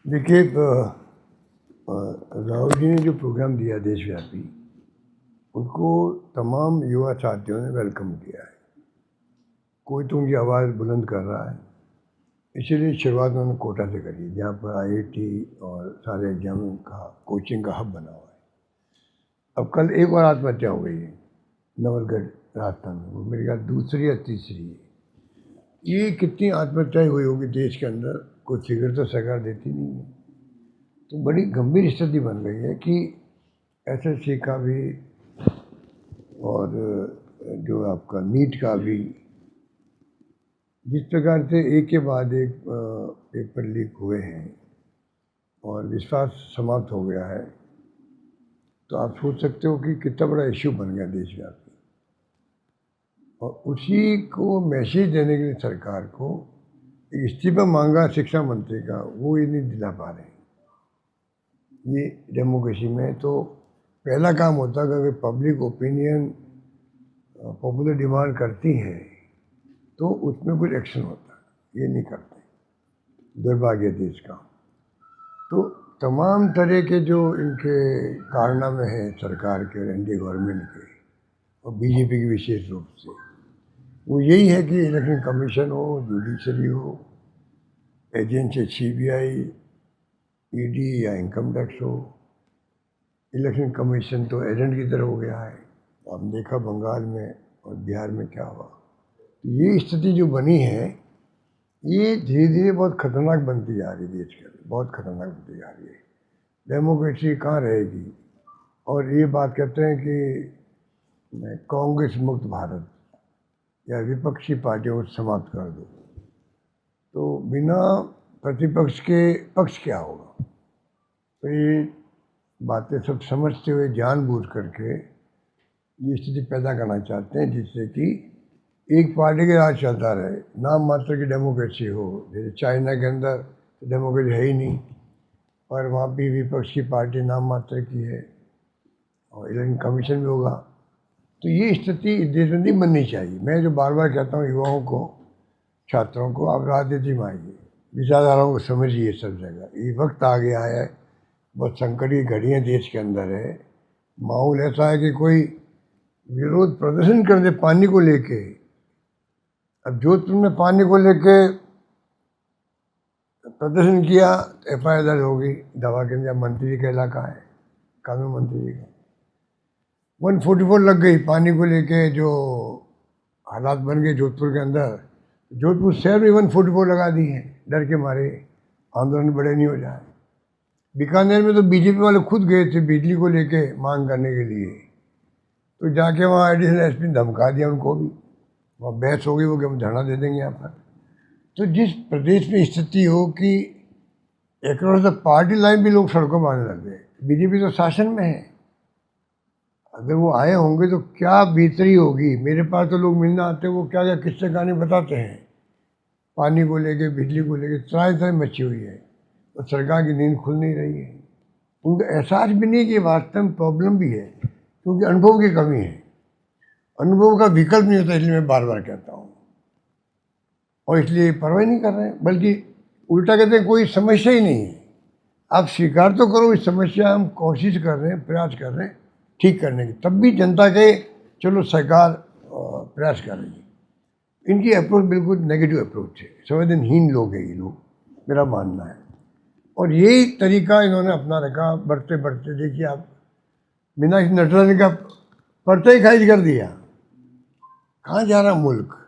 देखिए, राहुल जी ने जो प्रोग्राम दिया देशव्यापी, उनको तमाम युवा साथियों ने वेलकम किया है। कोई तो उनकी आवाज़ बुलंद कर रहा है, इसीलिए शुरुआत उन्होंने कोटा से करी, जहाँ पर आईआईटी और सारे एग्जाम का कोचिंग का हब बना हुआ है। अब कल एक और आत्महत्या हो गई है नवलगढ़ राजस्थान में, वो मेरे ख्याल दूसरी या तीसरी है। ये कितनी आत्महत्याएं हुई होगी देश के अंदर, कोई फिगर तो सरकार देती नहीं है। तो बड़ी गंभीर स्थिति बन गई है कि एसएससी का भी और जो आपका नीट का भी, जिस प्रकार से एक के बाद एक पेपर लीक हुए हैं और विश्वास समाप्त हो गया है, तो आप सोच सकते हो कि कितना बड़ा इश्यू बन गया देशव्यापी। और उसी को मैसेज देने के लिए सरकार को एक इस्तीफा मांगा शिक्षा मंत्री का, वो ये नहीं दिला पा रहे हैं। ये डेमोक्रेसी में तो पहला काम होता है कि पब्लिक ओपिनियन पॉपुलर डिमांड करती है तो उसमें कुछ एक्शन होता है, ये नहीं करते। दुर्भाग्य देश का। तो तमाम तरह के जो इनके कारनामे हैं सरकार के और एनडीए गवर्नमेंट के और बीजेपी की विशेष रूप से, वो यही है कि इलेक्शन कमीशन हो, जुडिशरी हो, एजेंसी सीबीआई, ईडी या इनकम टैक्स हो। इलेक्शन कमीशन तो एजेंट की तरह हो गया है। आपने देखा बंगाल में और बिहार में क्या हुआ। तो ये स्थिति जो बनी है, ये धीरे धीरे बहुत खतरनाक बनती जा रही है देश के लिए, बहुत खतरनाक बनती जा रही है। डेमोक्रेसी कहाँ रहेगी। और ये बात कहते हैं कि कांग्रेस मुक्त भारत या विपक्षी पार्टियों को समाप्त कर दो, तो बिना प्रतिपक्ष के पक्ष क्या होगा। तो ये बातें सब समझते हुए जानबूझ करके ये स्थिति पैदा करना चाहते हैं, जिससे कि एक पार्टी के राज चलता रहे, नाम मात्र की डेमोक्रेसी हो। जैसे चाइना के अंदर तो डेमोक्रेसी है ही नहीं, और वहाँ भी विपक्ष की पार्टी नाम मात्र की है, और इलेक्शन कमीशन भी होगा। तो ये स्थिति इस देश में नहीं बननी चाहिए। मैं जो बार बार कहता हूँ युवाओं को, छात्रों को, आप राजनीति में आइए, विचारधाराओं को समझिए सब जगह। ये वक्त आ गया है, बहुत संकट की घड़ियाँ देश के अंदर है। माहौल ऐसा है कि कोई विरोध प्रदर्शन कर दे पानी को लेके। अब जोधपुर में पानी को लेके प्रदर्शन किया, एफआईआर दर्ज होगी। दवा के अंदर मंत्री का इलाका है, कानून मंत्री का 144 लग गई पानी को लेके। जो हालात बन गए जोधपुर के अंदर, जोधपुर शहर में 144 लगा दी है, डर के मारे आंदोलन बड़े नहीं हो जाए। बीकानेर में तो बीजेपी वाले खुद गए थे बिजली को लेके मांग करने के लिए, तो जाके वहाँ एडिशनल एसपी ने धमका दिया उनको भी। वहाँ बहस हो गई, वो कि हम धरना दे देंगे यहाँ पर। तो जिस प्रदेश में स्थिति हो कि अक्रॉस द पार्टी लाइन भी लोग सड़कों पर आने लग गए, बीजेपी तो शासन में है, अगर वो आए होंगे तो क्या बेहतरी होगी। मेरे पास तो लोग मिलना आते हैं, वो क्या क्या किस्से कहानी बताते हैं, पानी को लेके, बिजली को लेके त्राही त्राही मची हुई है, और सरकार की नींद खुल नहीं रही है। उनको एहसास भी नहीं कि वास्तव में प्रॉब्लम भी है, क्योंकि अनुभव की कमी है। अनुभव का विकल्प नहीं होता, इसलिए मैं बार बार कहता हूँ। और इसलिए परवाह नहीं कर रहे हैं, बल्कि उल्टा कहते हैं कोई समस्या ही नहीं है। आप स्वीकार तो करो इस समस्या, हम कोशिश कर रहे हैं, प्रयास कर रहे हैं ठीक करने की, तब भी जनता के चलो सरकार प्रयास कर रही है। इनकी अप्रोच बिल्कुल नेगेटिव अप्रोच है, संवेदनहीन लोग हैं ये लोग, मेरा मानना है। और यही तरीका इन्होंने अपना रखा। बढ़ते बढ़ते देखिए आप, बिना किसी नटराजन का पर्चा ही खारिज कर दिया। कहाँ जा रहा मुल्क।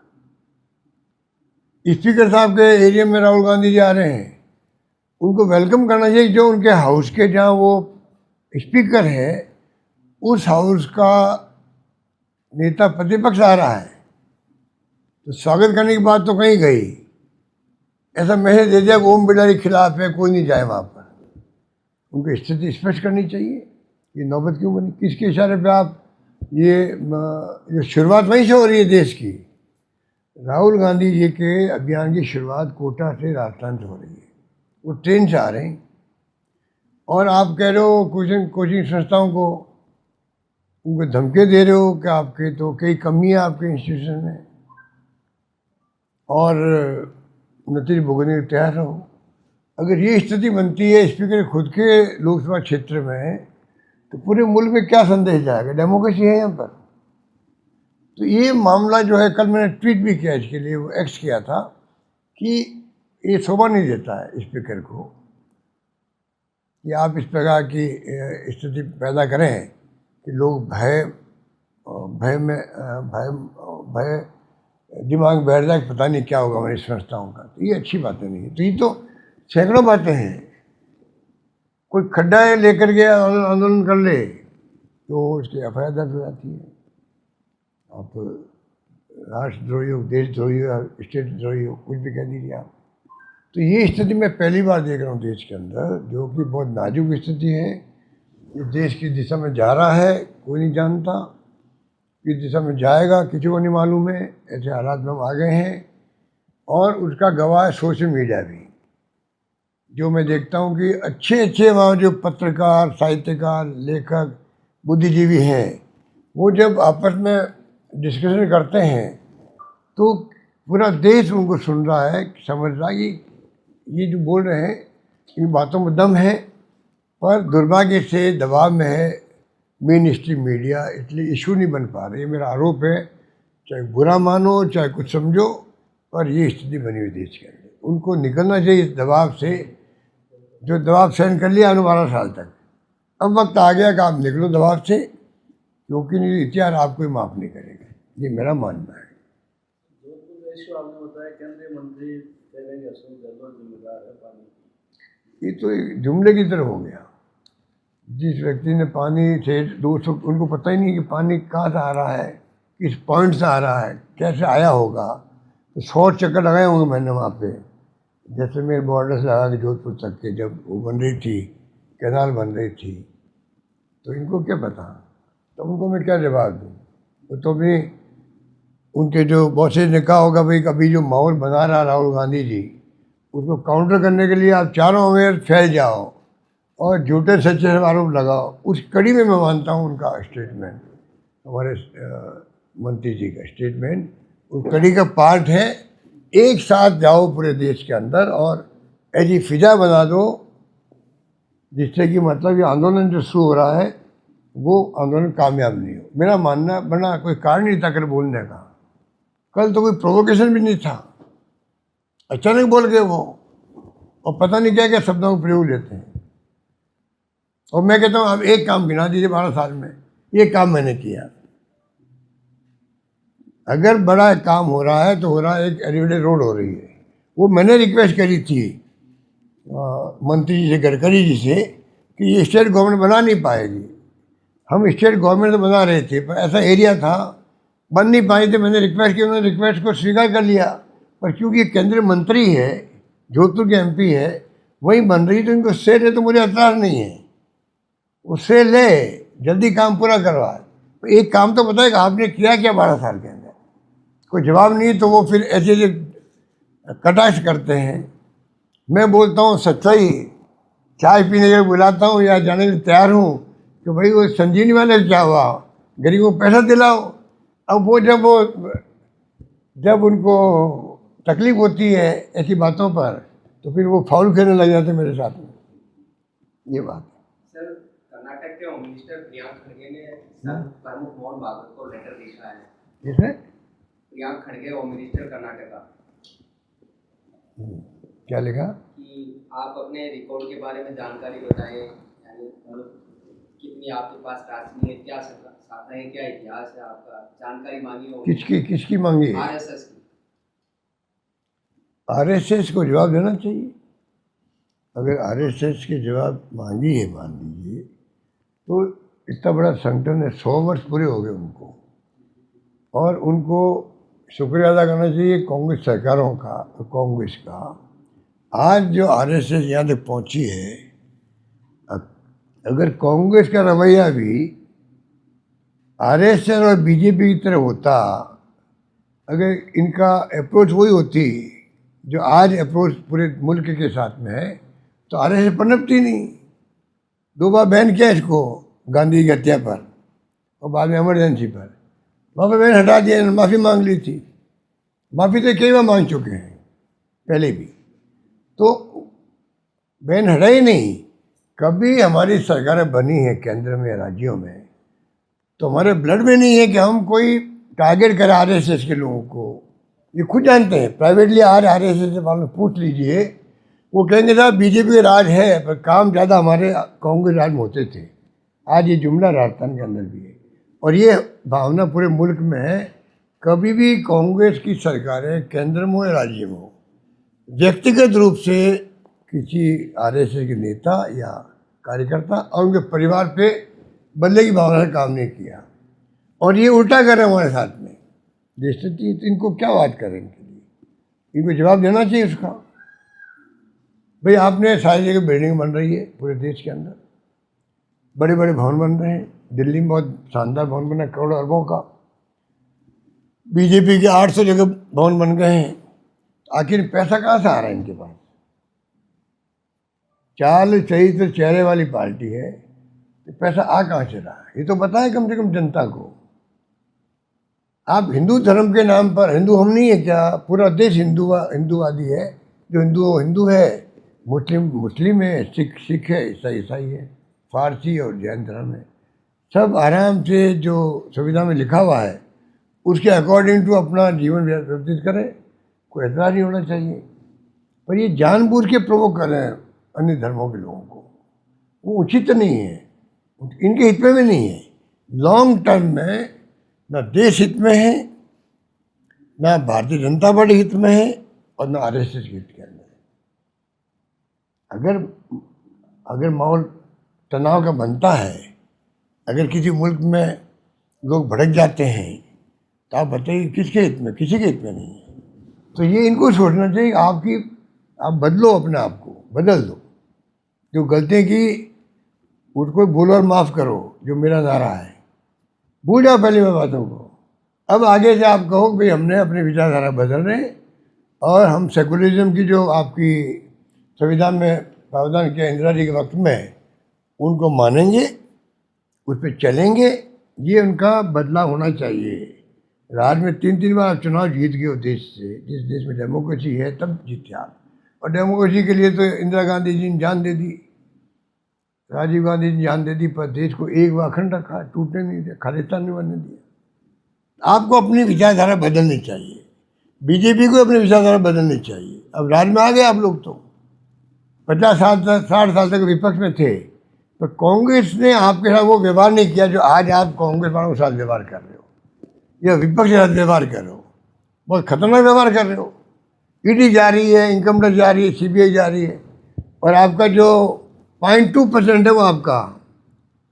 स्पीकर साहब के एरिया में राहुल गांधी जी आ रहे हैं, उनको वेलकम करना चाहिए। जो उनके हाउस के जहाँ वो स्पीकर है, उस हाउस का नेता प्रतिपक्ष आ रहा है, तो स्वागत करने की बात तो कहीं गई। ऐसा मैसेज दे दिया कि ओम बिरला के खिलाफ है, कोई नहीं जाए वहाँ पर। उनको स्थिति स्पष्ट करनी चाहिए। ये नौबत क्यों बनी, किसके इशारे पे आप ये शुरुआत वहीं से हो रही है देश की। राहुल गांधी जी के अभियान की शुरुआत कोटा से, राजस्थान से हो रही है। वो ट्रेन से आ रहे हैं, और आप कह रहे हो कोचिंग संस्थाओं को, उनको धमके दे रहे हो कि आपके तो कई कमियाँ आपके इंस्टीट्यूशन में, और नतीजे भुगतने के तैयार रहो। अगर ये स्थिति बनती है स्पीकर खुद के लोकसभा क्षेत्र में, तो पूरे मुल्क में क्या संदेश जाएगा? डेमोक्रेसी है यहाँ पर? तो ये मामला जो है, कल मैंने ट्वीट भी किया इसके लिए, वो एक्स किया था कि ये शोभा नहीं देता है स्पीकर को कि आप इस प्रकार की स्थिति पैदा करें कि लोग भय में भय दिमाग में बैठ जाए, पता नहीं क्या होगा हमारी संस्थाओं का। तो ये अच्छी बातें नहीं है। तो ये तो सैकड़ों बातें हैं। कोई खड्डा लेकर के आंदोलन कर ले तो उसकी एफ आई आर दर्ज हो जाती है। आप राष्ट्रद्रोही हो, देशद्रोही हो, स्टेट द्रोही हो, कुछ भी कह दीजिए आप। तो ये स्थिति मैं पहली बार देख रहा हूँ देश के अंदर, जो कि बहुत नाजुक स्थिति है। ये देश की दिशा में जा रहा है, कोई नहीं जानता किस दिशा में जाएगा, किसी को नहीं मालूम है। ऐसे हालात में हम आ गए हैं और उसका गवाह है सोशल मीडिया भी। जो मैं देखता हूँ कि अच्छे वहाँ जो पत्रकार, साहित्यकार, लेखक, बुद्धिजीवी हैं, वो जब आपस में डिस्कशन करते हैं तो पूरा देश उनको सुन रहा है, समझ रहा है कि ये जो बोल रहे हैं इन बातों में दम है। पर दुर्भाग्य से दबाव में है मेन स्ट्रीम मीडिया, इसलिए इशू नहीं बन पा रही। ये मेरा आरोप है, चाहे बुरा मानो चाहे कुछ समझो, पर ये स्थिति बनी हुई देश के अंदर। उनको निकलना चाहिए इस दबाव से, जो दबाव सहन कर लिया 12 साल तक। अब वक्त आ गया कि आप निकलो दबाव से, क्योंकि इतिहास आपको ही माफ़ नहीं करेगा। ये मेरा मानना है। आपने बताया केंद्रीय मंत्री कहेंगे अशोक गहलोत जिम्मेदार है पानी की। ये तो एक जुमले की तरह हो गया। जिस व्यक्ति ने पानी से 200, उनको पता ही नहीं कि पानी कहाँ से आ रहा है, किस पॉइंट से आ रहा है, कैसे आया होगा। तो 100 चक्कर लगाए होंगे मैंने वहाँ पे, जैसे मेरे बॉर्डर से लगा के जोधपुर तक के, जब वो बन रही थी, कैनाल बन रही थी। तो इनको क्या पता? तो उनको मैं क्या जवाब दूँ? वो तो भी उनके जो बॉसेज ने कहा होगा भाई कभी जो माहौल बना रहा राहुल गांधी जी, उसको काउंटर करने के लिए आप चारों ओर फैल जाओ और झूठे सच्चे आरोप लगाओ। उस कड़ी में मैं मानता हूँ उनका स्टेटमेंट, हमारे मंत्री जी का स्टेटमेंट उस कड़ी का पार्ट है। एक साथ जाओ पूरे देश के अंदर और ऐसी फिजा बना दो जिससे कि मतलब ये आंदोलन जो शुरू हो रहा है वो आंदोलन कामयाब नहीं हो। मेरा मानना, बना कोई कारण नहीं था कल बोलने का। कल तो कोई प्रोवोकेशन भी नहीं था, अचानक बोल गए वो, और पता नहीं क्या क्या शब्दों का प्रयोग लेते हैं। और मैं कहता हूँ आप एक काम गिना दीजिए 12 साल में, ये काम मैंने किया। अगर बड़ा काम हो रहा है तो हो रहा है, एक एलिवेटेड रोड हो रही है, वो मैंने रिक्वेस्ट करी थी मंत्री जी से, गडकरी जी से, कि ये स्टेट गवर्नमेंट बना नहीं पाएगी। हम स्टेट गवर्नमेंट तो बना रहे थे, पर ऐसा एरिया था बन नहीं पाई थी। मैंने रिक्वेस्ट की, उन्होंने रिक्वेस्ट को स्वीकार कर लिया। पर क्योंकि ये केंद्रीय मंत्री है, जोधपुर के एमपी है, वही बन रही, तो इनको से ले तो मुझे एतराज़ नहीं है। उससे ले, जल्दी काम पूरा करवा। तो एक काम तो बताएगा आपने किया क्या 12 साल के अंदर? कोई जवाब नहीं, तो वो फिर ऐसे कटाक्ष करते हैं। मैं बोलता हूँ सच्चाई, चाय पीने के बुलाता हूँ या जाने के लिए तैयार हूँ कि भाई वो संजीवनी वाले क्या हुआ, गरीबों को पैसा दिलाओ। अब वो जब उनको तकलीफ होती है ऐसी बातों पर, तो फिर वो फाउल खेलने लग जाते मेरे साथ में। ये बात सर, कर्नाटक के होम मिनिस्टर प्रियांक खड़गे ने सर प्रमुख मोहन भागवत को लेटर लिखा है। किसने? प्रियांक खड़गे, होम मिनिस्टर कर्नाटक का। क्या लिखा? कि आप अपने रिकॉर्ड के बारे में जानकारी बताएं, यानी कितनी आपके पास राशि है, क्या शाखाएं, क्या इतिहास है आपका, जानकारी मांगी हो। किसकी मांगी? आरएसएस की। आरएसएस को जवाब देना चाहिए। अगर आरएसएस के जवाब मांगी है, मान लीजिए, तो इतना बड़ा संगठन है, 100 वर्ष पूरे हो गए उनको, और उनको शुक्रिया अदा करना चाहिए कांग्रेस सरकारों का, तो कांग्रेस का। आज जो आरएसएस यहाँ तक पहुँची है, अगर कांग्रेस का रवैया भी आरएसएस और बीजेपी की तरह होता, अगर इनका अप्रोच वही होती जो आज अप्रोच पूरे मुल्क के साथ में है, तो आरएसएस पनपती नहीं। 2 बार बैन किया इसको, गांधी की हत्या पर और बाद में इमरजेंसी पर। वहाँ पर बैन हटा दिया, माफ़ी मांग ली थी। माफ़ी तो कई बार मांग चुके हैं पहले भी। तो बैन हटा ही नहीं। कभी हमारी सरकारें बनी हैं केंद्र में, राज्यों में, तो हमारे ब्लड में नहीं है कि हम कोई टारगेट करें आरएसएस के लोगों को। ये खुद जानते हैं, प्राइवेटली आरएसएस वालों पूछ लीजिए, वो कहेंगे साहब बीजेपी का राज है पर काम ज़्यादा हमारे कांग्रेस राज में होते थे। आज ये जुमला राजस्थान के अंदर भी है और ये भावना पूरे मुल्क में है। कभी भी कांग्रेस की सरकारें केंद्र में हो या राज्य में हो, व्यक्तिगत रूप से किसी आरएसएस के नेता या कार्यकर्ता और उनके परिवार पे बदले की भावना से काम नहीं किया। और ये उल्टा कर रहे हैं हमारे साथ में देश से, तो इनको क्या बात करें, इनके लिए इनको जवाब देना चाहिए उसका। भाई आपने सारी जगह बिल्डिंग बन रही है पूरे देश के अंदर, बड़े बड़े भवन बन रहे हैं, दिल्ली में बहुत शानदार भवन बना करोड़ों अरबों का, बीजेपी के 800 जगह भवन बन गए हैं। आखिर पैसा कहाँ से आ रहा है इनके पास? चाल चरित्र चेहरे वाली पार्टी है, तो पैसा आ कहाँ से रहा है ये तो बताएं कम से कम जनता को। आप हिंदू धर्म के नाम पर, हिंदू हम नहीं है क्या? पूरा देश हिंदूवादी है। जो हिंदू है, मुस्लिम है, सिख है, ईसाई है, फारसी और जैन धर्म है। सब आराम से जो संविधान में लिखा हुआ है उसके अकॉर्डिंग टू अपना जीवन व्यतीत करें, कोई एतराज नहीं होना चाहिए। पर ये जानबूझ के प्रोवोक कर रहे हैं अन्य धर्मों के लोगों को, वो उचित नहीं है, इनके हित में भी नहीं है। लॉन्ग टर्म में ना देश हित में है, ना भारतीय जनता पार्टी हित में है और ना आरएसएस के हित के अंदर है। अगर माहौल तनाव का बनता है, अगर किसी मुल्क में लोग भड़क जाते हैं, तो आप बताइए किसके हित में? किसी के हित में नहीं है। तो ये इनको सोचना चाहिए, आप बदलो, अपने आप को बदल दो। जो गलतियाँ की उसको भूलो और माफ़ करो, जो मेरा नारा है, भूल जाओ पहले मैं बातों को। अब आगे से आप कहो भाई हमने अपनी विचारधारा बदल रहे और हम सेकुलरिज्म की जो आपकी संविधान में प्रावधान किया इंदिरा जी के वक्त में, उनको मानेंगे, उस पर चलेंगे। ये उनका बदलाव होना चाहिए। राज में 3 बार चुनाव जीत गए हो देश से, जिस देश में डेमोक्रेसी है तब जीते आप। और डेमोक्रेसी के लिए तो इंदिरा गांधी जी ने जान दे दी, राजीव गांधी ने जान दे दी, पर देश को एक बार अखंड रखा, टूटने नहीं दिया, खालिस्तान नहीं बनने दिया। आपको अपनी विचारधारा बदलनी चाहिए, बीजेपी को अपनी विचारधारा बदलनी चाहिए। अब राज में आ गए आप लोग, तो 50 साल तक 60 साल तक विपक्ष में थे, तो कांग्रेस ने आपके साथ वो व्यवहार नहीं किया जो आज आप कांग्रेस वालों के साथ व्यवहार कर रहे हो, या विपक्ष के साथ व्यवहार कर रहे हो। बहुत खतरनाक व्यवहार कर रहे हो। ईडी जा रही है, इनकम टैक्स जा रही है, सीबीआई जा रही है, और आपका जो 0.2% है वो आपका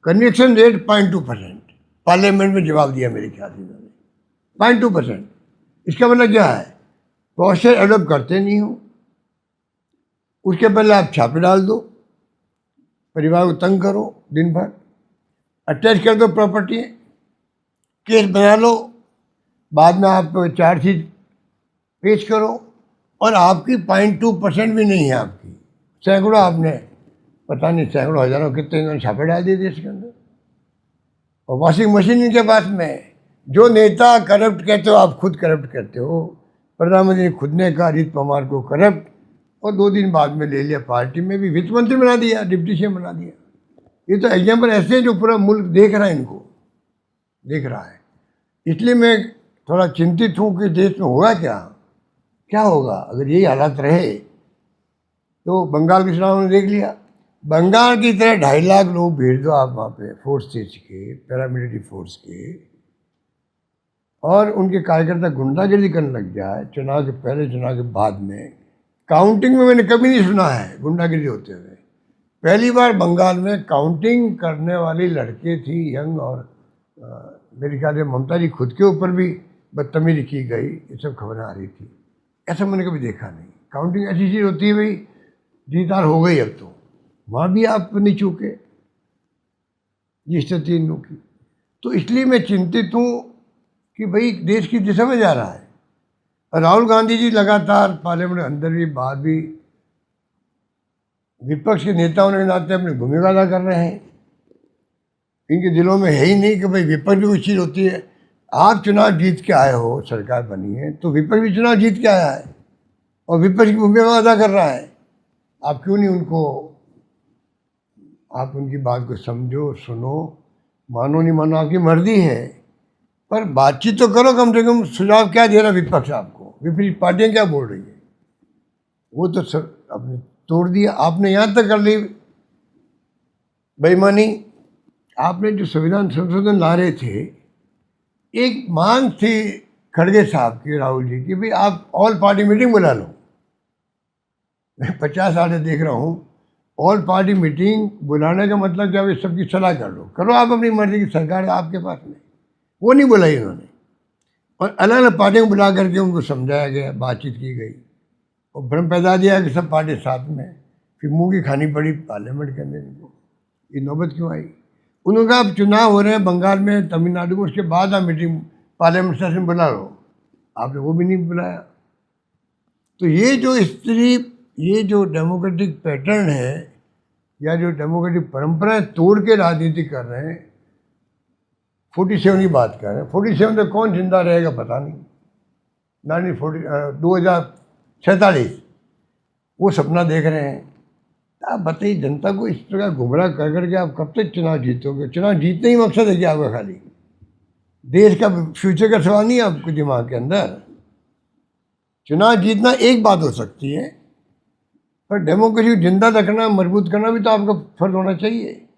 कन्विक्शन रेट 0.2%, पार्लियामेंट में जवाब दिया मेरे ख्याल से 0.2%। इसका मतलब क्या है? प्रोसेस एडोप्ट करते नहीं हो, उसके पहले आप छापे डाल दो, परिवार को तंग करो दिन भर, अटैच कर दो प्रॉपर्टी, केस बना लो, बाद में आप चार्जशीट पेश करो, और आपकी 0.2% भी नहीं है आपकी, सैकड़ों, आपने पता नहीं सैकड़ों हजारों कितने इन्होंने छापे डाल दिए देश के अंदर। और वॉशिंग मशीन इनके पास में। जो नेता करप्ट कहते हो, आप खुद करप्ट करते हो। प्रधानमंत्री खुद ने कहा अजीत पवार को करप्ट, और 2 दिन बाद में ले लिया, पार्टी में भी वित्त मंत्री बना दिया, डिप्टी सीएम बना दिया। ये तो एग्जाम्पल ऐसे हैं जो पूरा मुल्क देख रहा है, इनको देख रहा है। इसलिए मैं थोड़ा चिंतित हूँ कि देश में होगा क्या होगा अगर यही हालात रहे। तो बंगाल के चुनाव में देख लिया, बंगाल की तरह 2.5 लाख लोग भेज दो आप वहाँ पे, फोर्सेज के, पैरामिलिट्री फोर्स के, और उनके कार्यकर्ता गुंडागिरी करने लग जाए चुनाव के पहले, चुनाव के बाद में। काउंटिंग में मैंने कभी नहीं सुना है गुंडागिरी होते हुए। पहली बार बंगाल में काउंटिंग करने वाली लड़के थी, यंग, और मेरे ख्याल से ममता जी खुद के ऊपर भी बदतमीजी की गई, ये सब खबरें आ रही थी। ऐसा मैंने कभी देखा नहीं। काउंटिंग ऐसी चीज़ होती है, भाई जीत हार हो गई, अब तो वहाँ भी आप नहीं चूके, ये स्थिति इन लोग की। तो इसलिए मैं चिंतित हूँ कि भाई देश की दिशा में जा रहा है। राहुल गांधी जी लगातार पार्लियामेंट के अंदर भी बाहर भी विपक्ष के नेताओं के नाते अपनी भूमिका अदा कर रहे हैं। इनके दिलों में है ही नहीं कि भाई विपक्ष भी कुछ चीज़ होती है। आप चुनाव जीत के आए हो, सरकार बनी है, तो विपक्ष भी चुनाव जीत के आया है और विपक्ष की भूमिका अदा कर रहा है। आप क्यों नहीं उनको, आप उनकी बात को समझो, सुनो, मानो नहीं मानो आपकी मर्जी है, पर बातचीत तो करो कम से कम। सुझाव क्या दे रहा विपक्ष आपको, विपरीत पार्टियां क्या बोल रही है, वो तो सर आपने तोड़ दिया। आपने यहाँ तक कर ली बेईमानी। आपने जो संविधान संशोधन ला रहे थे, एक मांग थी खड़गे साहब की, राहुल जी की, भाई आप ऑल पार्टी मीटिंग बुला लो। मैं 50 साल से देख रहा हूँ, ऑल पार्टी मीटिंग बुलाने का मतलब क्या, भाई सबकी सलाह कर लो, करो आप अपनी मर्जी की, सरकार आपके पास में। वो नहीं बुलाई उन्होंने, और अलग अलग पार्टियों को बुला करके उनको समझाया गया, बातचीत की गई, और भ्रम पैदा दिया कि सब पार्टी साथ में। फिर मुँह की खानी पड़ी पार्लियामेंट के अंदर इनको। ये नौबत क्यों आई? उन्होंने कहा अब चुनाव हो रहे हैं बंगाल में, तमिलनाडु में, उसके बाद आप मीटिंग पार्लियामेंट सेशन बुला लो। आपने वो भी नहीं बुलाया। तो ये जो डेमोक्रेटिक पैटर्न है, या जो डेमोक्रेटिक परंपराएं तोड़ के राजनीति कर रहे हैं, 47 की बात कर रहे हैं। 47 तो कौन जिंदा रहेगा पता नहीं। 2047 वो सपना देख रहे हैं। आप बताइए, जनता को इस प्रकार गुमराह कर करके आप कब तक चुनाव जीतोगे? चुनाव जीतने ही मकसद है कि आपका खाली देश का फ्यूचर का सवाल नहीं है आपके दिमाग के अंदर। चुनाव जीतना एक बात हो सकती है, पर डेमोक्रेसी को जिंदा रखना, मजबूत करना भी तो आपका फर्ज होना चाहिए।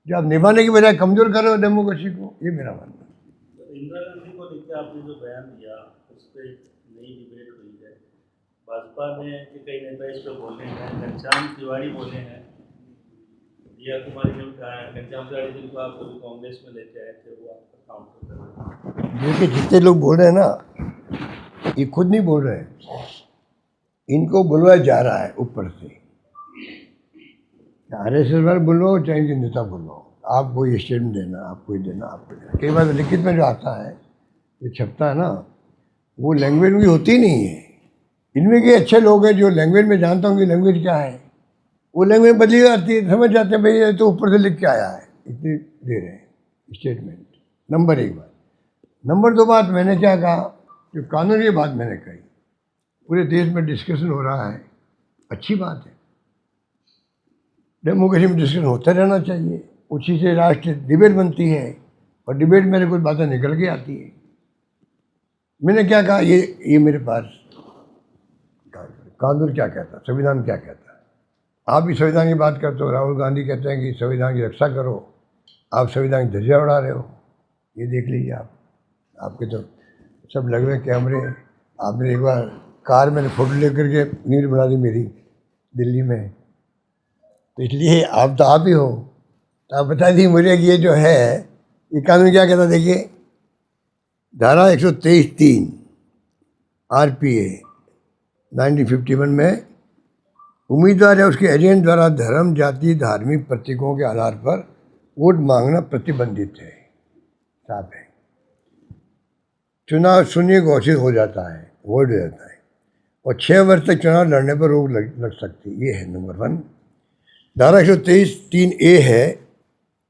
जो आप निभाने की बजाय कमजोर कर रहे हो डेमोक्रेसी को, ये मेरा मानना है। इंदिरा गांधी को लेकर आपने जो बयान दिया, उस पर नई डिबेट हुई है। भाजपा में के कई नेता इस पर बोले हैं, घनश्याम तिवारी बोले हैं, दिया कुमारी ने कहा है, घनश्याम तिवारी जिनको आप कभी कांग्रेस में लेके आए थे, वो आपका काउंटर कर रहे हैं। देखिए, जितने लोग बोल रहे हैं ना, ये खुद नहीं बोल रहे हैं, इनको बुलवाया जा रहा है ऊपर से। RSS वाले बोलो, चाहे इनके नेता बोलो, आप कोई स्टेटमेंट देना, आप कोई देना, आप कोई देना। कई बार लिखित में जो आता है, जो छपता है ना, वो लैंग्वेज में होती नहीं है। इनमें के अच्छे लोग हैं जो लैंग्वेज में जानता हूँ कि लैंग्वेज क्या है, वो लैंग्वेज बदली जाती है, समझ जाते हैं भाई ये तो ऊपर से लिख के आया है, इतनी दे रहे हैं स्टेटमेंट। नंबर 1 बात। नंबर 2 बात, मैंने क्या कहा, जो कानून की बात मैंने कही, पूरे देश में डिस्कशन हो रहा है, अच्छी बात है। डेमोक्रेसी में डिस्कशन होता रहना चाहिए, उसी से राष्ट्रीय डिबेट बनती है, और डिबेट में कुछ बातें निकल के आती है। मैंने क्या कहा, ये मेरे पास कानून क्या कहता, संविधान क्या कहता है। आप भी संविधान की बात करते हो, राहुल गांधी कहते हैं कि संविधान की रक्षा करो, आप संविधान की धज्जियां उड़ा रहे हो। ये देख लीजिए आप, आपके तो सब लगे हुए कैमरे। आपने एक बार कार में फोटो लेकर के न्यूज़ बना दी मेरी दिल्ली में, तो इसलिए आप तो आप ही हो, तो आप बता दी मुझे कि ये जो है, ये कानून क्या कहता। देखिए, धारा 123(3) RPA 1951 में उम्मीदवार या उसके एजेंट द्वारा धर्म, जाति, धार्मिक प्रतीकों के आधार पर वोट मांगना प्रतिबंधित है। साफ है। चुनाव शून्य घोषित हो जाता है, वोट हो जाता है, और 6 वर्ष तक चुनाव लड़ने पर रोक लग सकती है। ये है नंबर 1। धारा 123(3)A है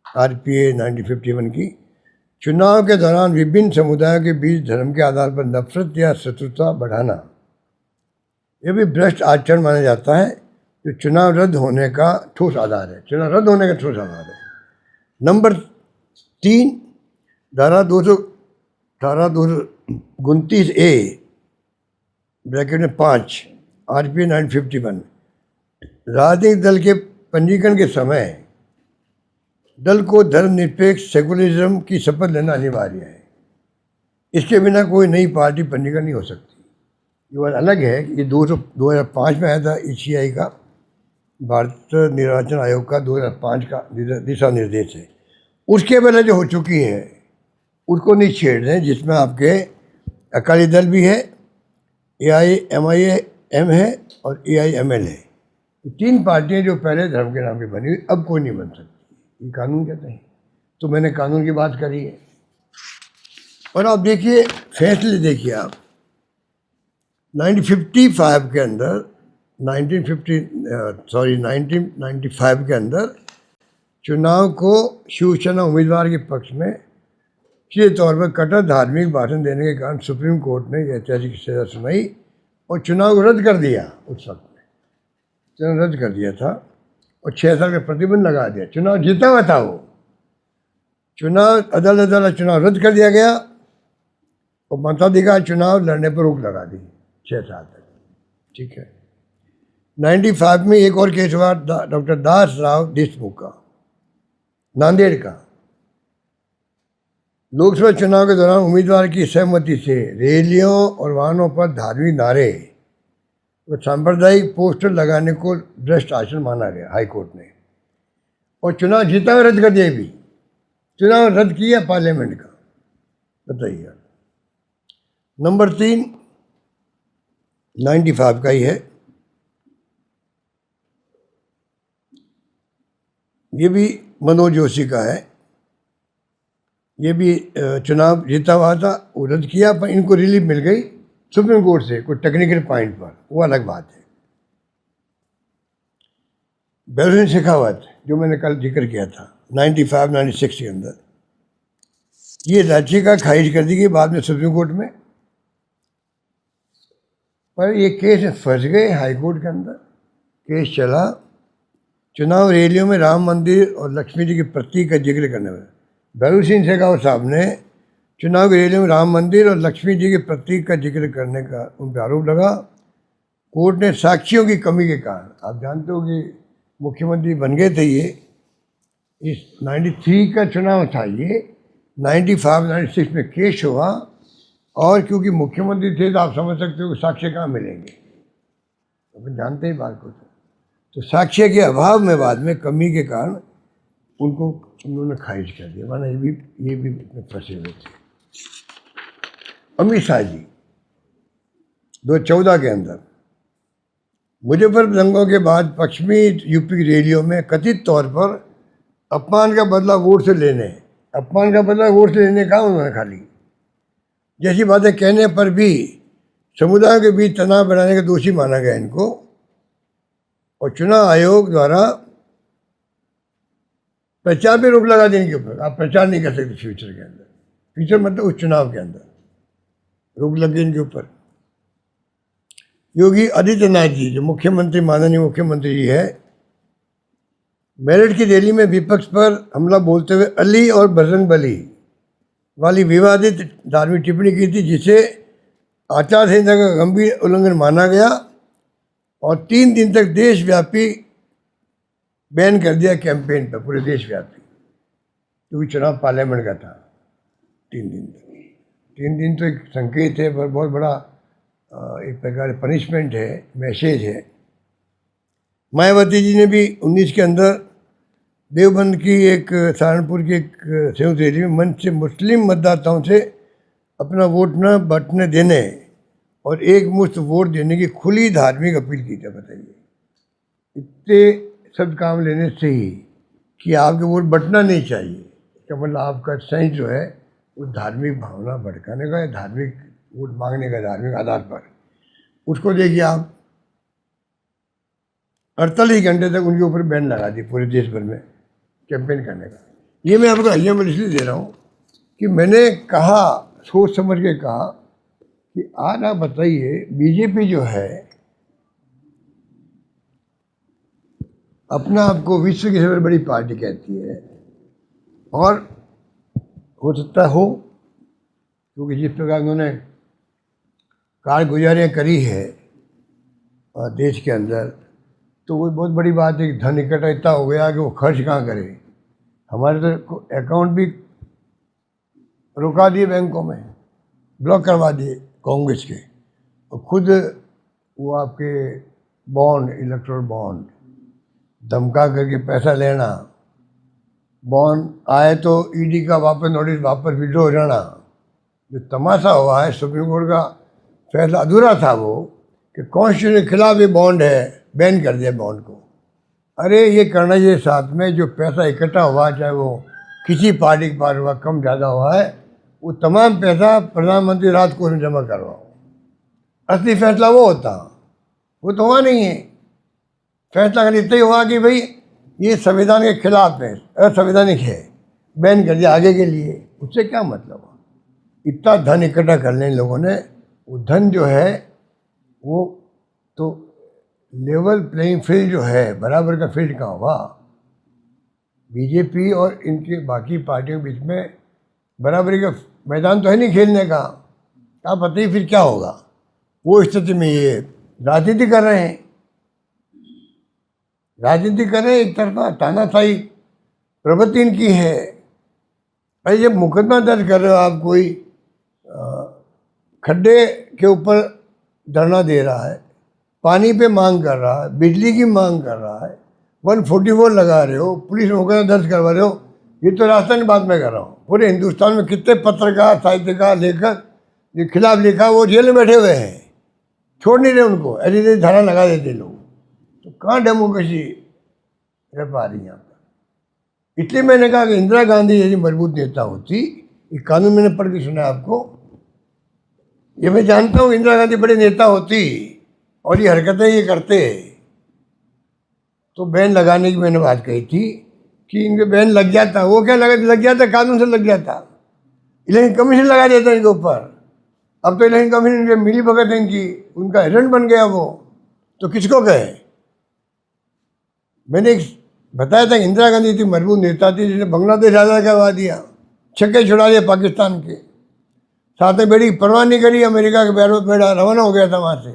RPA 1951 की। चुनाव के दौरान विभिन्न समुदायों के बीच धर्म के आधार पर नफरत या शत्रुता बढ़ाना, यह भी भ्रष्ट आचरण माना जाता है, जो चुनाव रद्द होने का ठोस आधार है। चुनाव रद्द होने का ठोस आधार है। नंबर 3, धारा 229A ब्रैकेट में 5 RPA 1951, राजनीतिक दल के पंजीकरण के समय दल को धर्मनिरपेक्ष सेकुलरिज्म की शपथ लेना अनिवार्य है। इसके बिना कोई नई पार्टी पंजीकरण नहीं हो सकती। ये बात अलग है कि ये 2005 में आया था ECI का, भारत निर्वाचन आयोग का 2005 का दिशा निर्देश है। उसके पहले जो हो चुकी है उसको नहीं छेड़ रहे हैं, जिसमें आपके अकाली दल भी है, AIMIM है और AIML है। 3 पार्टियां जो पहले धर्म के नाम पे बनी हुई, अब कोई नहीं बन सकती। ये कानून कहते हैं। तो मैंने कानून की बात करी है। और आप देखिए, फैसले देखिए आप, 1955 के अंदर 1995 के अंदर चुनाव को शिवसेना उम्मीदवार के पक्ष में सीधे तौर पर कट्टर धार्मिक भाषण देने के कारण सुप्रीम कोर्ट ने ऐतिहासिक सजा सुनाई और चुनाव को रद्द कर दिया उस वक्त में। चुनाव रद्द कर दिया था और 6 साल का प्रतिबंध लगा दिया। चुनाव जीता हुआ था वो, चुनाव अदालत द्वारा चुनाव रद्द कर दिया गया और मताधिकार चुनाव लड़ने पर रोक लगा दी 6 साल तक। ठीक है। 95 में एक और केस हुआ डॉक्टर दास राव देशमुख का, नांदेड़ का। लोकसभा चुनाव के दौरान उम्मीदवार की सहमति से रैलियों और वाहनों पर धार्मिक नारे और सांप्रदायिक पोस्टर लगाने को भ्रष्ट आचरण माना गया हाईकोर्ट ने, और चुनाव जीता हुआ रद्द कर दिया। भी चुनाव रद्द किया पार्लियामेंट का, बताइए। नंबर 3 95 का ही है, ये भी मनोज जोशी का है। ये भी चुनाव जीता हुआ था, वो रद्द किया, पर इनको रिलीफ मिल गई सुप्रीम कोर्ट से कोई टेक्निकल पॉइंट पर, वो अलग बात है। बैरून शेखावत, जो मैंने कल जिक्र किया था 95-96 के अंदर, ये याचिका खारिज कर दी गई बाद में सुप्रीम कोर्ट में, पर ये केस फंस गए हाई कोर्ट के अंदर। केस चला, चुनाव रैलियों में राम मंदिर और लक्ष्मी जी के प्रतीक का जिक्र करने वाले बैरून सिंह शेखावत साहब ने चुनाव की रैलियों में राम मंदिर और लक्ष्मी जी के प्रतीक का जिक्र करने का उन पर आरोप लगा। कोर्ट ने साक्ष्यों की कमी के कारण, आप जानते हो कि मुख्यमंत्री बन गए थे ये, इस 93 का चुनाव था ये, 95-96 में केस हुआ, और क्योंकि मुख्यमंत्री थे तो आप समझ सकते हो कि साक्ष्य कहाँ मिलेंगे, अपन जानते ही बात को। तो साक्ष्य के अभाव में बाद में कमी के कारण उनको उन्होंने खारिज कर दिया, माना ये भी फंसे हुए थे। अमित शाह जी 2014 के अंदर मुजफ्फर दंगों के बाद पश्चिमी यूपी की रैलियों में कथित तौर पर अपमान का बदला वोट से लेने, अपमान का बदला वोट से लेने का उन्होंने खाली जैसी बातें कहने पर भी समुदायों के बीच तनाव बढ़ाने का दोषी माना गया इनको, और चुनाव आयोग द्वारा प्रचार पे रोक लगा देने के ऊपर। आप प्रचार नहीं कर सकते फ्यूचर के अंदर, फ्यूचर मतलब उस चुनाव के अंदर रोक लग गई इनके ऊपर। योगी आदित्यनाथ जी, जो मुख्यमंत्री, माननीय मुख्यमंत्री जी है, मेरठ की रैली में विपक्ष पर हमला बोलते हुए अली और बजरंग बली वाली विवादित धार्मिक टिप्पणी की थी, जिसे आचार संहिता का गंभीर उल्लंघन माना गया और 3 दिन तक देशव्यापी बैन कर दिया कैंपेन पर, पूरे देशव्यापी, क्योंकि चुनाव पार्लियामेंट का था। 3 दिन तक, 3 दिन तो एक संकेत है, पर बहुत बड़ा एक प्रकार पनिशमेंट है, मैसेज है। मायावती जी ने भी 19 के अंदर देवबंद की एक सहारनपुर की एक संयुक्त रैली में मंच से मुस्लिम मतदाताओं से अपना वोट न बंटने देने और एक मुश्त वोट देने की खुली धार्मिक अपील की थी। बताइए, इतने सब काम लेने से ही कि आपके वोट बंटना नहीं चाहिए, इसका मतलब आपका सेंस जो है वो धार्मिक भावना भड़काने का या धार्मिक वोट मांगने का, धार्मिक आधार पर, उसको देखिए आप 48 घंटे तक उनके ऊपर बैन लगा दी पूरे देश भर में कैंपेन करने का। ये मैं आपको एग्जाम्पल इसलिए दे रहा हूँ कि मैंने कहा, सोच समझ के कहा कि आज आप बताइए, बीजेपी जो है अपना आपको विश्व की सबसे बड़ी पार्टी कहती है, और हो सकता हो क्योंकि जिस प्रकार उन्होंने कारगुजारियाँ करी है देश के अंदर, तो वो बहुत बड़ी बात है कि धन इकट्ठा इतना हो गया कि वो खर्च कहाँ करे। हमारे तो अकाउंट भी रुका दिए बैंकों में, ब्लॉक करवा दिए कांग्रेस के, और खुद वो आपके बॉन्ड, इलेक्ट्रल बॉन्ड धमका करके पैसा लेना, बॉन्ड आए तो ईडी का वापस नोटिस, वापस विड्रॉ हो जाना। जो तमाशा हुआ है, सुप्रीम कोर्ट का फैसला अधूरा था वो कि कॉन्स्टिट्यूशन के खिलाफ ये बॉन्ड है, बैन कर दिया बॉन्ड को। अरे ये करना चाहिए, साथ में जो पैसा इकट्ठा हुआ, चाहे वो किसी पार्टी के पास हुआ, कम ज़्यादा हुआ है, वो तमाम पैसा प्रधानमंत्री राहत कोष में जमा करवाओ। असली फैसला वो होता, वो तो हुआ नहीं है। फैसला खाली इतना ही हुआ कि भाई ये संविधान के खिलाफ है, असंवैधानिक है, बैन कर दिया आगे के लिए। उससे क्या मतलब हुआ? इतना धन इकट्ठा कर लें लोगों ने, वो धन जो है वो तो लेवल प्लेइंग फील्ड जो है, बराबर का फील्ड कहाँ हुआ? बीजेपी और इनके बाकी पार्टियों के बीच में बराबरी का मैदान तो है नहीं खेलने का। आप बताइए फिर क्या होगा? वो स्थिति में ये राजनीति कर रहे हैं, एक तरफा तानाशाही प्रवृत्ति इनकी है। भाई जब मुकदमा दर्ज कर रहे हो आप, कोई खड्डे के ऊपर धरना दे रहा है, पानी पे मांग कर रहा है, बिजली की मांग कर रहा है, 144 लगा रहे हो, पुलिस में मुकदमा दर्ज करवा रहे हो, ये तो राजस्थान की बात मैं कर रहा हूँ। पूरे हिंदुस्तान में कितने पत्रकार, साहित्यकार, लेखक के खिलाफ लिखा वो जेल में बैठे हुए हैं, छोड़ नहीं रहे उनको, ऐसी धारा लगा देते लोग। तो कहाँ डेमोक्रेसी रह पा रही है यहाँ पर? इसलिए मैंने कहा कि इंदिरा गांधी यदि मजबूत नेता होती, ये कानून मैंने पढ़ के सुना आपको, ये मैं जानता हूँ, इंदिरा गांधी बड़े नेता होती और ये हरकतें ये करते, तो बैन लगाने की मैंने बात कही थी कि इनके बैन लग जाता। वो क्या लग जाता? कानून से लग जाता, इलेक्शन कमीशन लगा देता इनके ऊपर। अब तो इलेक्शन कमीशन जो मिली भगत है इनकी, उनका एजेंट बन गया वो, तो किसको कहे? मैंने बताया था इंदिरा गांधी इतनी मजबूत नेता थी जिसने बांग्लादेश आज़ाद करवा दिया, छक्के छुड़ा दिया पाकिस्तान के, साथ में बेड़ी की परवाह नहीं करी, अमेरिका के बेड़ा रवाना हो गया था वहाँ से।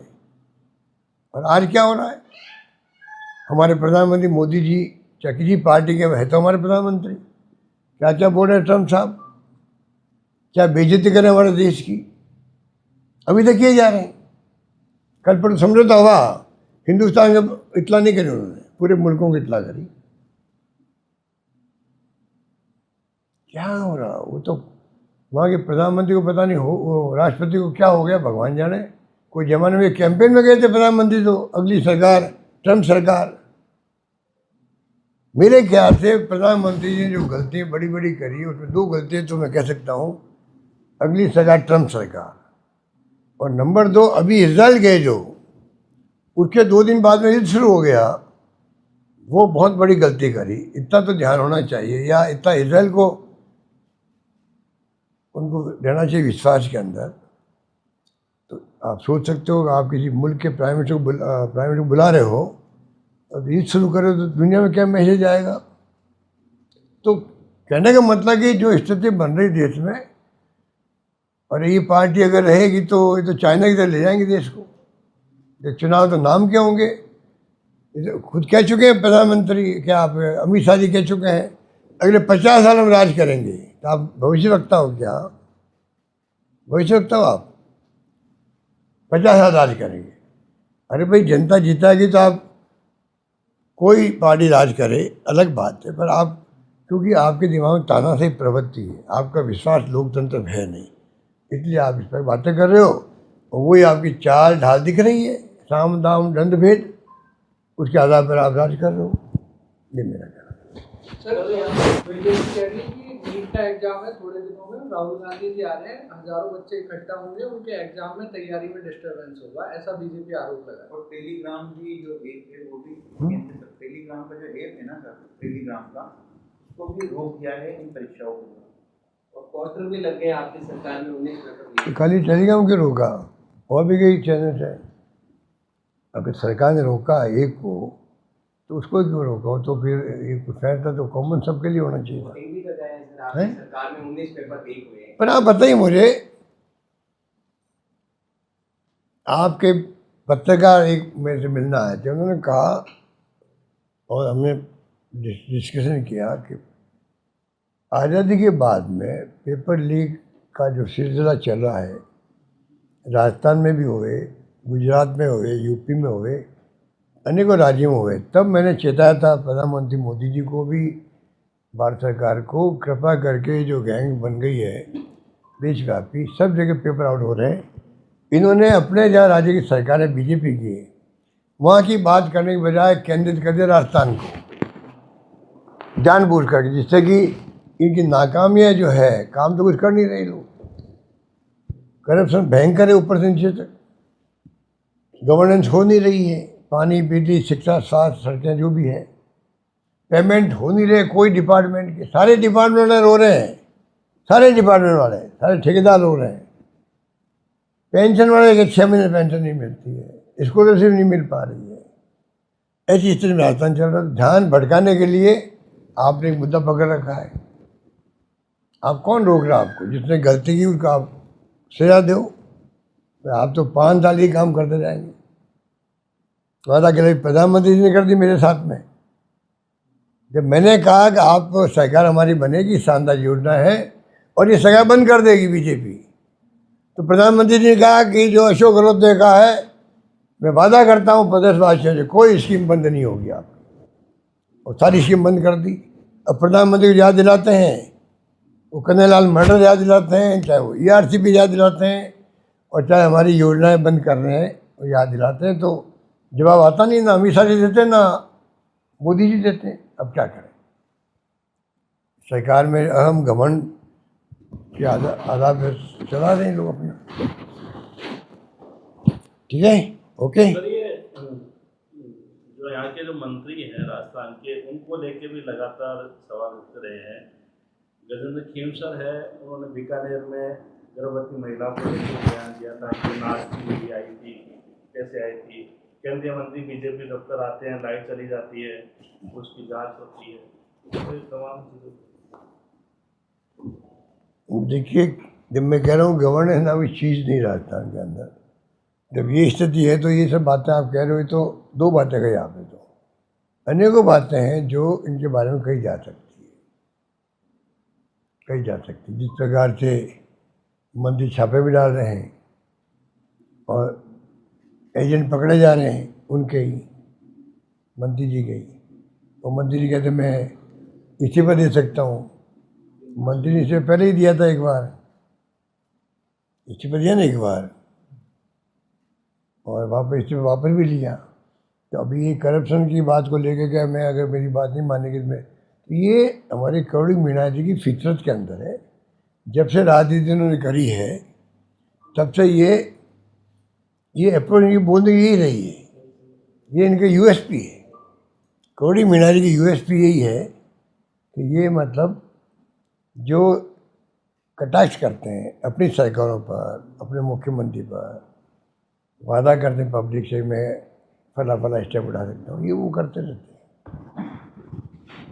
और आज क्या हो रहा है? हमारे प्रधानमंत्री मोदी जी, क्या किसी पार्टी के है तो हमारे प्रधानमंत्री, क्या क्या बोल रहे हैं ट्रम्प साहब, क्या बेइज्जती करें हमारे देश की, अभी तक किए जा रहे हैं। कल पर समझौता हुआ, हिंदुस्तान का इतला नहीं करी उन्होंने, पूरे मुल्कों की इतला करी। क्या हो रहा? वो तो वहाँ के प्रधानमंत्री को पता नहीं हो, वो राष्ट्रपति को क्या हो गया भगवान जाने। कोई जमाने में कैंपेन में गए थे प्रधानमंत्री, तो अगली सरकार ट्रम्प सरकार। मेरे ख्याल से प्रधानमंत्री ने जो गलतियाँ बड़ी बड़ी करी, उसमें 2 गलतियाँ तो मैं कह सकता हूँ, अगली सरकार ट्रम्प सरकार, और नंबर 2 अभी इजराइल गए जो, उसके 2 दिन बाद में युद्ध शुरू हो गया, वो बहुत बड़ी गलती करी। इतना तो ध्यान होना चाहिए, या इतना इजराइल को उनको रहना चाहिए विश्वास के अंदर। तो आप सोच सकते हो कि आप किसी मुल्क के प्राइम मिनिस्टर को बुला रहे हो और युद्ध शुरू करो, तो दुनिया में क्या मैसेज आएगा? तो कहने का मतलब कि जो स्थिति बन रही देश में, और ये पार्टी अगर रहेगी तो ये तो चाइना की तरह ले जाएंगे देश को। ये चुनाव तो नाम के होंगे, ये तो खुद कह चुके हैं प्रधानमंत्री, क्या आप अमित शाह जी कह चुके हैं, अगले 50 साल हम राज करेंगे। तो आप भविष्य वक्ता हो क्या? भविष्य वक्ता हो आप? 50 साल राज करेंगे? अरे भाई जनता जीताएगी तो आप, कोई पार्टी राज करे अलग बात है, पर आप, क्योंकि आपके दिमाग में तानाशाही प्रवृत्ति है, आपका विश्वास लोकतंत्र में है नहीं, इसलिए आप इस पर बातें कर रहे हो, और वही आपकी चाल ढाल दिख रही है, साम दाम दंड भेद, उसके आधार पर आप राज कर रहे हो। ये मेरा कहना है। सर, बीजेपी कह रही है कि नीट का एग्जाम है, थोड़े दिनों में राहुल गांधी जी आ रहे हैं, हजारों बच्चे इकट्ठा होंगे, उनके एग्जाम में तैयारी में डिस्टर्बेंस होगा, ऐसा बीजेपी आरोप लगा। और टेलीग्राम की जो ऐप है वो भी टेलीग्राम का जो ऐप है ना सर, टेलीग्राम का, उसको भी रोक दिया है इन परीक्षाओं को। और पोर्टल भी लग गए आपकी सरकार में 19 पेपर। खाली टेलीग्राम के रोका, और भी कई चैनल है। अगर सरकार ने रोका एक को, तो उसको क्यों रोका हो? तो फिर एक फैसला तो कॉमन सबके लिए होना चाहिए था। भी तो गए सर, आपकी सरकार में 19 पेपर लीक हुए हैं। पर आप बताइए मुझे, आपके पत्रकार एक मेरे से मिलना आए थे, उन्होंने कहा, और हमने डिस्कशन किया कि आज़ादी के बाद में पेपर लीक का जो सिलसिला चल रहा है, राजस्थान में भी हुए, गुजरात में हुए, यूपी में हुए, अनेकों राज्यों में हुए, तब मैंने चेताया था प्रधानमंत्री मोदी जी को भी, भारत सरकार को, कृपा करके जो गैंग बन गई है देशव्यापी, सब जगह पेपर आउट हो रहे हैं, इन्होंने अपने जहाँ राज्य की सरकार है बीजेपी की, वहाँ की बात करने के बजाय केंद्रित कर दिया राजस्थान को जानबूझ करके, जिससे कि इनकी नाकामियाँ जो है, काम तो कुछ कर नहीं रहे लोग, करप्शन भयंकर है ऊपर से नीचे तक, गवर्नेंस हो नहीं रही है, पानी, बिजली, शिक्षा, स्वास्थ्य, सड़कें जो भी है, पेमेंट हो नहीं रहे कोई डिपार्टमेंट के, सारे डिपार्टमेंट वाले रो रहे हैं, सारे डिपार्टमेंट वाले, सारे ठेकेदार रो रहे हैं। पेंशन वाले के 6 महीने पेंशन नहीं मिलती है, स्कॉलरशिप नहीं मिल पा रही है, ऐसी स्थिति में राजस्थान चल रहा है। ध्यान भटकाने के लिए आपने एक मुद्दा पकड़ रखा है। आप कौन रोक रहा है आपको? जिसने गलती की उसको आप सजा दो। आप तो 5 साल ही काम करते जाएंगे। वादा के लिए प्रधानमंत्री जी ने कर दी मेरे साथ में। जब मैंने कहा कि आप सरकार हमारी बनेगी, शानदार योजना है और ये सरकार बंद कर देगी बीजेपी, तो प्रधानमंत्री जी ने कहा कि जो अशोक गहलोत ने कहा है, मैं वादा करता हूँ प्रदेशवासियों से कोई स्कीम बंद नहीं होगी आपकी, और सारी स्कीम बंद कर दी। अब प्रधानमंत्री को याद दिलाते हैं, वो कन्हैयालाल मर्डर याद दिलाते हैं, चाहे वो ERCP याद दिलाते हैं, और चाहे हमारी योजनाएं बंद कर रहे हैं वो याद दिलाते हैं, तो जवाब आता नहीं। ना अमित शाह जी देते, ना मोदी जी देते हैं। अब क्या करें? सरकार में अहम घमंड के आधार पर चला रहे हैं लोग अपना। ठीक है, ओके। सर, ये जो यहाँ के जो मंत्री हैं राजस्थान के, उनको लेके भी लगातार सवाल उठ रहे हैं। गजेंद्र खेमसर है, उन्होंने बीकानेर में गर्भवती महिला को लेकर बयान दिया था कि नाच की हुई आई थी, कैसे आई थी। केंद्रीय मंत्री बीजेपी दफ्तर आते हैं, लाइट चली जाती है, उसकी जांच होती है, तो तमाम चीज़ें। देखिए, जब मैं कह रहा हूँ गवर्नेंस नाम की चीज़ नहीं राजस्थान के अंदर, जब ये स्थिति है तो ये सब बातें आप कह रहे हो, तो 2 बातें कही आपने। तो अनेकों बातें हैं जो इनके बारे में कही जा सकती है, कही जा सकती है। जिस प्रकार से मंत्री छापे भी डाल रहे हैं और एजेंट पकड़े जा रहे हैं, उनके ही मंत्री जी के ही, और मंत्री जी कहते मैं इस्तीफा दे सकता हूँ। मंत्री ने इसे पहले ही दिया था, एक बार इस्तीफा दिया ना एक बार, और वापस भी लिया। तो अभी ये करप्शन की बात को लेकर के मैं, अगर मेरी बात नहीं मानेगी तो ये हमारे करोड़ी मीणा जी की फितरत के अंदर है। जब से राजनीति उन्होंने करी है तब से ये अप्रोच इनकी बोलने की यही रही है। ये इनका USP है। करोड़ी मीणा जी की USP यही है कि ये मतलब जो कटाक्ष करते हैं अपनी सरकारों पर, अपने मुख्यमंत्री पर, वादा करते हैं पब्लिक से मैं फला स्टेप उठा सकता हूँ, ये वो करते रहते हैं।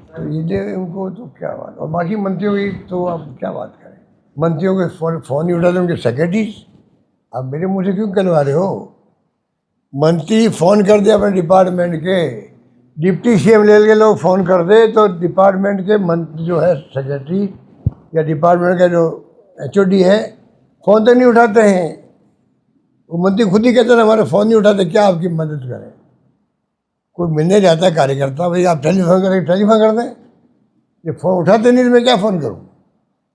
तो ये उनको तो क्या बात। और बाकी मंत्रियों की तो आप क्या बात करें, मंत्रियों के फ़ोन ही उठाते, उनके सेक्रेटरीज। आप मेरे मुँह से क्यों कहलवा रहे हो? मंत्री फ़ोन कर दे अपने डिपार्टमेंट के, डिप्टी CM ले के लोग फ़ोन कर दे तो डिपार्टमेंट के मंत्री जो है सेक्रेटरी या डिपार्टमेंट का जो HOD है, फ़ोन तो नहीं उठाते हैं। वो मंत्री खुद ही कहते हैं हमारे फ़ोन नहीं उठाते, क्या आपकी मदद करें? कोई मिलने जाता है कार्यकर्ता, भाई आप टेलीफोन कर दें। ये फ़ोन उठाते नहीं तो मैं क्या फ़ोन करूँ?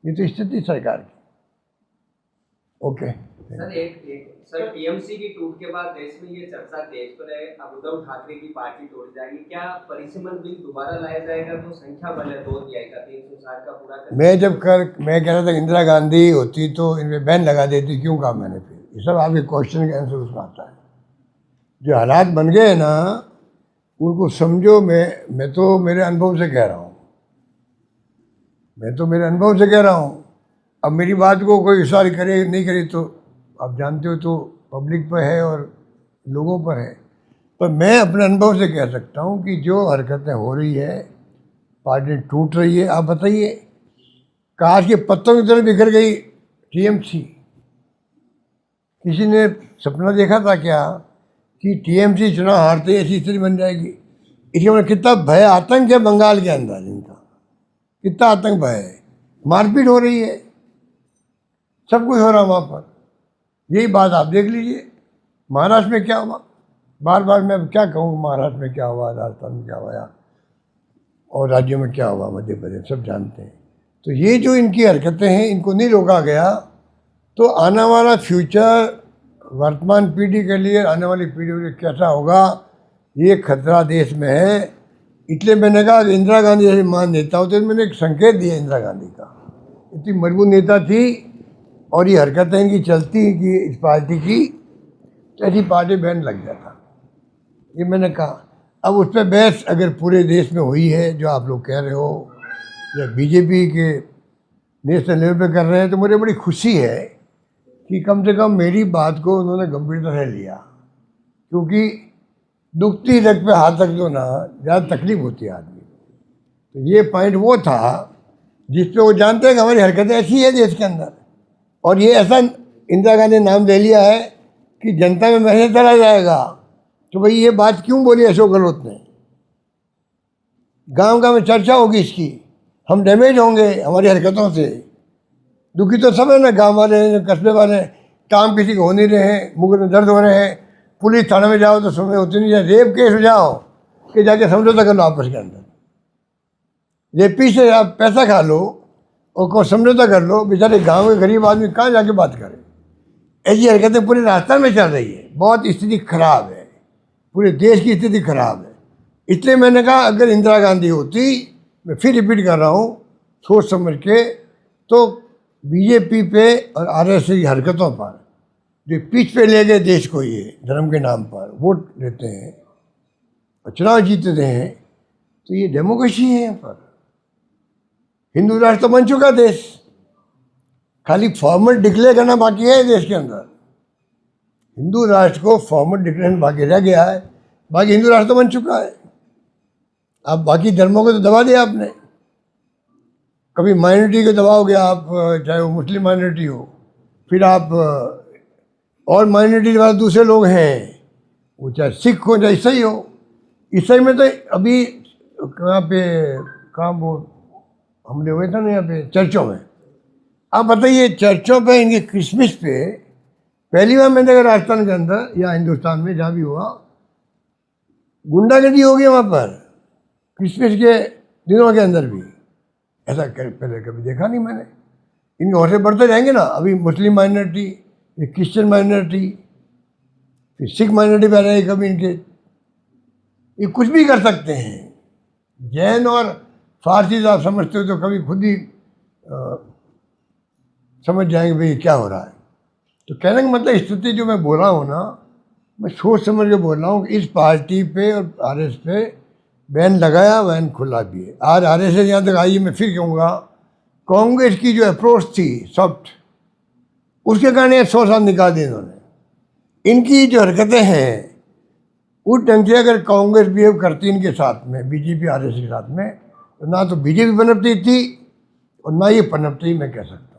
ये तो स्थिति सरकार की। ओके सर TMC की टूट के बाद देश में ये चर्चा तेज पर है, अब उद्धव ठाकरे की पार्टी तोड़ जाएगी। क्या परिसीमन बिल दोबारा लाया जाएगा? तो संख्या बल है 2 अध्याय का, 360 का पूरा कर। मैं कह रहा था इंदिरा गांधी होती तो इनमें बैन लगा देती, क्यों कहा मैंने? फिर ये सब आपके क्वेश्चन का आंसर उसमें आता है। जो हालात बन गए ना, उनको समझो। मैं तो मेरे अनुभव से कह रहा हूँ, अब मेरी बात को कोई विश्वास करे नहीं करे तो आप जानते हो, तो पब्लिक पर है और लोगों पर है। पर मैं अपने अनुभव से कह सकता हूँ कि जो हरकतें हो रही है, पार्टी टूट रही है। आप बताइए, काश के पत्तों की तरह बिखर गई TMC। किसी ने सपना देखा था क्या कि TMC चुनाव हारते ऐसी स्थिति बन जाएगी? इसके मतलब कितना भय, आतंक है बंगाल के अंदर इनका, कितना आतंक भय है। मारपीट हो रही है, सब कुछ हो रहा है वहाँ पर। यही बात आप देख लीजिए महाराष्ट्र में क्या हुआ। बार मैं क्या कहूँ, महाराष्ट्र में क्या हुआ, राजस्थान में क्या हुआ, और राज्यों में क्या हुआ, मध्य प्रदेश, सब जानते हैं। तो ये जो इनकी हरकतें हैं, इनको नहीं रोका गया तो आने वाला फ्यूचर वर्तमान पीढ़ी के लिए, आने वाली पीढ़ी के लिए कैसा होगा, ये खतरा देश में है। इसलिए मैंने कहा कि इंदिरा गांधी जैसे महान नेता होते, मैंने एक संकेत दिया इंदिरा गांधी का। इतनी मजबूत नेता थी और ये हरकतें इनकी चलती कि इस पार्टी की, तो ऐसी पार्टी बैन लग जाता। ये मैंने कहा। अब उस पर बहस अगर पूरे देश में हुई है, जो आप लोग कह रहे हो, या बीजेपी के नेशनल लेवल पे कर रहे हैं, तो मुझे बड़ी खुशी है कि कम से कम मेरी बात को उन्होंने गंभीरता से लिया। क्योंकि दुखती रग पे हाथ रख दो ना, ज़्यादा तकलीफ होती है आदमी को। तो ये पॉइंट वो था जिस पे वो जानते हैं कि हमारी हरकतें ऐसी है देश के अंदर, और ये ऐसा इंदिरा गांधी ने नाम दे लिया है कि जनता में मैसेज चला जाएगा। तो भाई ये बात क्यों बोली अशोक गहलोत ने? गांव गांव में चर्चा होगी इसकी, हम डैमेज होंगे हमारी हरकतों से। दुखी तो सब है ना, गांव वाले, कस्बे वाले, काम किसी को हो नहीं रहे हैं, मुंह में दर्द हो रहे हैं, पुलिस थाने में जाओ तो सुनवाई होती नहीं है, रेप केस हो जाओ कि जाके समझौता कर लो आपस के अंदर, रेपी से आप पैसा खा लो और को समझौता कर लो, बेचारे गांव के गरीब आदमी कहाँ जाके बात करें। ऐसी हरकतें पूरे राजस्थान में चल रही है, बहुत स्थिति खराब है, पूरे देश की स्थिति खराब है। इसलिए मैंने कहा अगर इंदिरा गांधी होती, मैं फिर रिपीट कर रहा हूँ, सोच समझ के, तो बीजेपी पे और आरएसएस की हरकतों पर जो पीछ पे ले गए देश को, ये धर्म के नाम पर वोट लेते हैं और चुनाव जीतते हैं, तो ये डेमोक्रेसी है। यहाँ पर हिंदू राष्ट्र तो बन चुका देश, खाली फॉर्मल डिक्लेयर करना बाकी है देश के अंदर। हिंदू राष्ट्र को फॉर्मल डिक्लेरेशन बाकी रह गया है, बाकी हिंदू राष्ट्र तो बन चुका है। अब बाकी धर्मों को तो दबा दिया आपने, कभी माइनॉरिटी को दबाओगे आप, चाहे वो मुस्लिम माइनॉरिटी हो, फिर आप और माइनॉरिटी वाले दूसरे लोग हैं, वो चाहे सिख हो चाहे ईसाई हो। ईसाई में तो अभी कहाँ पे वो हमले हुए थे ना यहाँ पे चर्चों में। आप बताइए, चर्चों पे इनके क्रिसमस पे पहली बार मैंने देखा राजस्थान के अंदर या हिंदुस्तान में जहाँ भी हुआ, गुंडागर्दी हो गई वहाँ पर क्रिसमस के दिनों के अंदर भी। ऐसा पहले कभी देखा नहीं मैंने। इनके हौसले बढ़ते जाएंगे ना, अभी मुस्लिम माइनॉरिटी, ये क्रिश्चियन माइनॉरिटी, फिर सिख माइनॉरिटी भी आ जाएगी कभी इनके, ये कुछ भी कर सकते हैं। जैन और फारसी आप समझते हो तो कभी खुद ही समझ जाएंगे भाई क्या हो रहा है। तो कहने का मतलब स्थिति जो मैं बोल रहा हूँ ना, मैं सोच समझ के बोल रहा हूँ कि इस पार्टी पे और आरएसएस पे बैन लगाया, बैन खुला भी है। आज आरएसएस यहाँ तक आई, मैं फिर कहूँगा, कांग्रेस की जो अप्रोच थी सॉफ्ट, उसके कारण ये 100 साल निकाल दिए इन्होंने। इनकी जो हरकतें हैं उस ढंग से अगर कांग्रेस बिहेव करती इनके साथ में, बीजेपी आरएसएस के साथ में, तो ना तो बीजेपी पनपती थी और ना ये पनपती, मैं कह सकता हूँ।